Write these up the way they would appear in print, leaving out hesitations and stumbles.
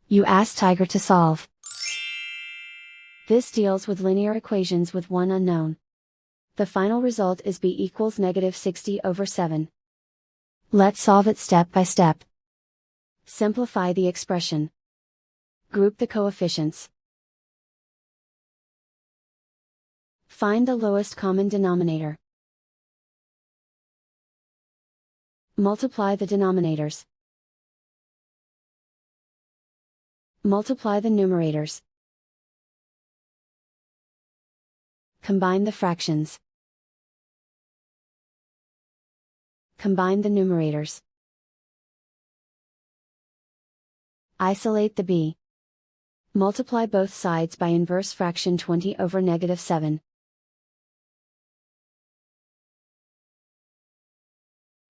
You ask Tiger to solve. This deals with linear equations with one unknown. The final result is b equals -60/7. Let's solve it step by step. Simplify the expression. Group the coefficients. Find the lowest common denominator. Multiply the denominators. Multiply the numerators. Combine the fractions. Combine the numerators. Isolate the b. Multiply both sides by inverse fraction 20/-7.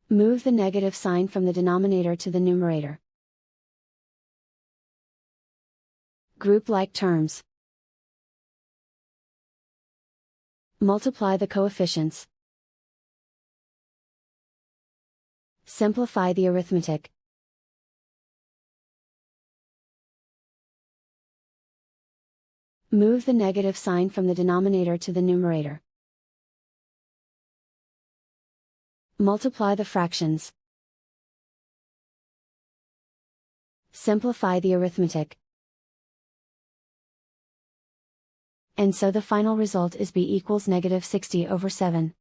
Move the negative sign from the denominator to the numerator. Group like terms. Multiply the coefficients. Simplify the arithmetic. Move the negative sign from the denominator to the numerator. Multiply the fractions. Simplify the arithmetic. And so the final result is b equals -60/7.